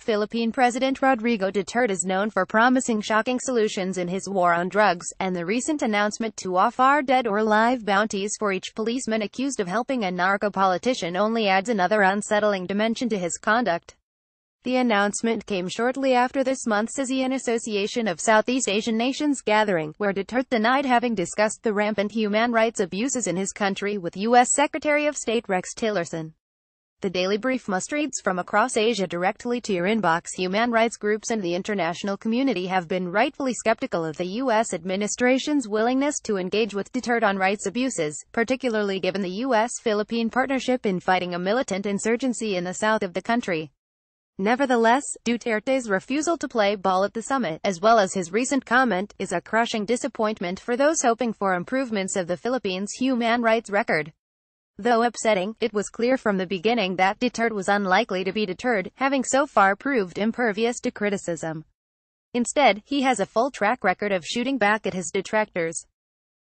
Philippine President Rodrigo Duterte is known for promising shocking solutions in his war on drugs, and the recent announcement to offer dead or alive bounties for each policeman accused of helping a narco-politician only adds another unsettling dimension to his conduct. The announcement came shortly after this month's Asean Association of Southeast Asian Nations gathering, where Duterte denied having discussed the rampant human rights abuses in his country with U.S. Secretary of State Rex Tillerson. The Daily Brief must reads from across Asia directly to your inbox. Human rights groups and the international community have been rightfully skeptical of the U.S. administration's willingness to engage with Duterte on rights abuses, particularly given the U.S.-Philippine partnership in fighting a militant insurgency in the south of the country. Nevertheless, Duterte's refusal to play ball at the summit, as well as his recent comment, is a crushing disappointment for those hoping for improvements of the Philippines' human rights record. Though upsetting, it was clear from the beginning that Duterte was unlikely to be deterred, having so far proved impervious to criticism. Instead, he has a full track record of shooting back at his detractors.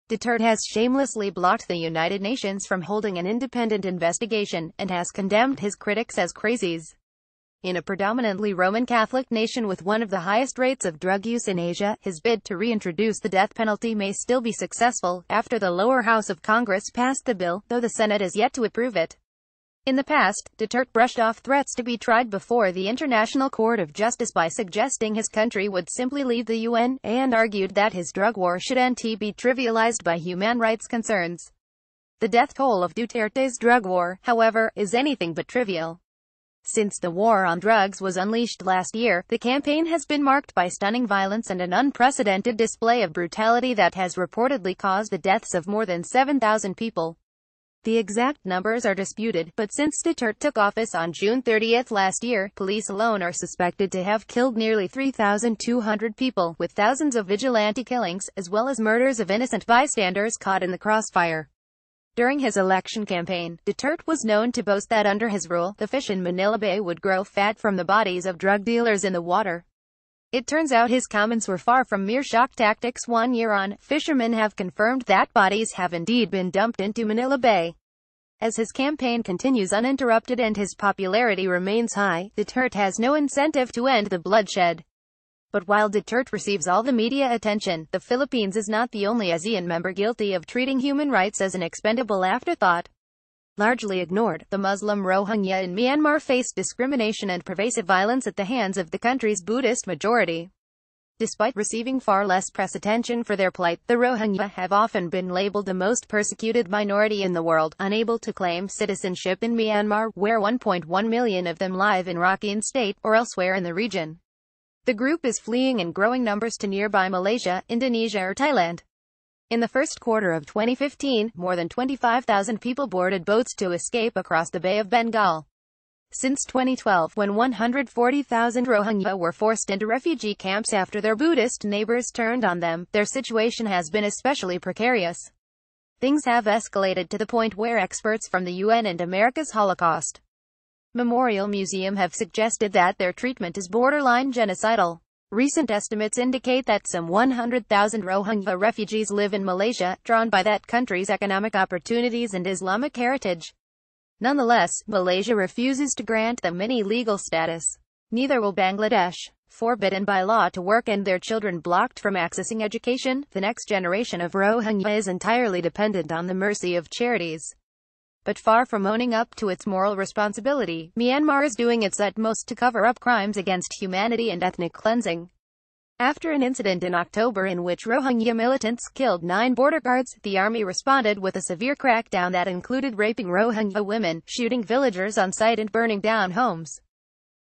Duterte has shamelessly blocked the United Nations from holding an independent investigation, and has condemned his critics as crazies. In a predominantly Roman Catholic nation with one of the highest rates of drug use in Asia, his bid to reintroduce the death penalty may still be successful, after the lower house of Congress passed the bill, though the Senate has yet to approve it. In the past, Duterte brushed off threats to be tried before the International Court of Justice by suggesting his country would simply leave the UN, and argued that his drug war shouldn't be trivialized by human rights concerns. The death toll of Duterte's drug war, however, is anything but trivial. Since the war on drugs was unleashed last year, the campaign has been marked by stunning violence and an unprecedented display of brutality that has reportedly caused the deaths of more than 7,000 people. The exact numbers are disputed, but since Duterte took office on June 30 last year, police alone are suspected to have killed nearly 3,200 people, with thousands of vigilante killings, as well as murders of innocent bystanders caught in the crossfire. During his election campaign, Duterte was known to boast that under his rule, the fish in Manila Bay would grow fat from the bodies of drug dealers in the water. It turns out his comments were far from mere shock tactics. 1 year on, fishermen have confirmed that bodies have indeed been dumped into Manila Bay. As his campaign continues uninterrupted and his popularity remains high, Duterte has no incentive to end the bloodshed. But while Duterte receives all the media attention, the Philippines is not the only ASEAN member guilty of treating human rights as an expendable afterthought. Largely ignored, the Muslim Rohingya in Myanmar face discrimination and pervasive violence at the hands of the country's Buddhist majority. Despite receiving far less press attention for their plight, the Rohingya have often been labeled the most persecuted minority in the world, unable to claim citizenship in Myanmar, where 1.1 million of them live in Rakhine State, or elsewhere in the region. The group is fleeing in growing numbers to nearby Malaysia, Indonesia or Thailand. In the first quarter of 2015, more than 25,000 people boarded boats to escape across the Bay of Bengal. Since 2012, when 140,000 Rohingya were forced into refugee camps after their Buddhist neighbors turned on them, their situation has been especially precarious. Things have escalated to the point where experts from the UN and America's Holocaust Memorial Museum have suggested that their treatment is borderline genocidal. Recent estimates indicate that some 100,000 Rohingya refugees live in Malaysia, drawn by that country's economic opportunities and Islamic heritage. Nonetheless, Malaysia refuses to grant them any legal status. Neither will Bangladesh. Forbidden by law to work and their children blocked from accessing education, the next generation of Rohingya is entirely dependent on the mercy of charities. But far from owning up to its moral responsibility, Myanmar is doing its utmost to cover up crimes against humanity and ethnic cleansing. After an incident in October in which Rohingya militants killed 9 border guards, the army responded with a severe crackdown that included raping Rohingya women, shooting villagers on sight and burning down homes.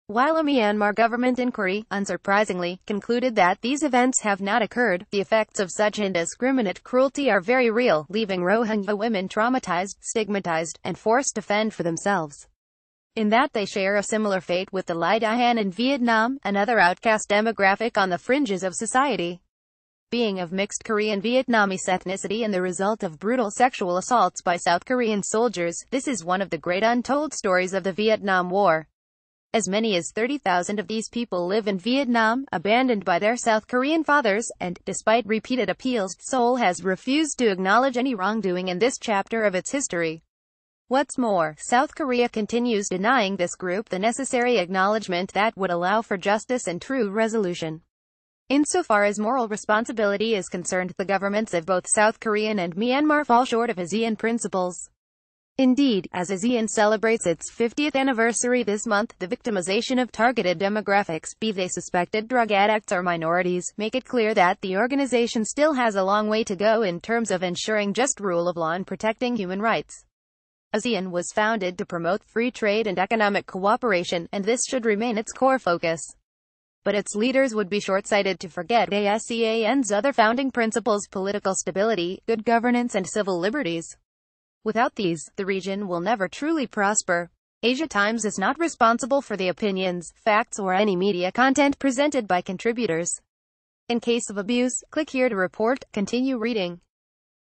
While a Myanmar government inquiry, unsurprisingly, concluded that these events have not occurred, the effects of such indiscriminate cruelty are very real, leaving Rohingya women traumatized, stigmatized, and forced to fend for themselves. In that they share a similar fate with the Lai Dahan in Vietnam, another outcast demographic on the fringes of society. Being of mixed Korean-Vietnamese ethnicity and the result of brutal sexual assaults by South Korean soldiers, this is one of the great untold stories of the Vietnam War. As many as 30,000 of these people live in Vietnam, abandoned by their South Korean fathers, and, despite repeated appeals, Seoul has refused to acknowledge any wrongdoing in this chapter of its history. What's more, South Korea continues denying this group the necessary acknowledgement that would allow for justice and true resolution. Insofar as moral responsibility is concerned, the governments of both South Korea and Myanmar fall short of Asean principles. Indeed, as Asean celebrates its 50th anniversary this month, the victimization of targeted demographics, be they suspected drug addicts or minorities, make it clear that the organization still has a long way to go in terms of ensuring just rule of law and protecting human rights. ASEAN was founded to promote free trade and economic cooperation, and this should remain its core focus. But its leaders would be short-sighted to forget ASEAN's other founding principles: political stability, good governance and civil liberties. Without these, the region will never truly prosper. Asia Times is not responsible for the opinions, facts or any media content presented by contributors. In case of abuse, click here to report. Continue reading.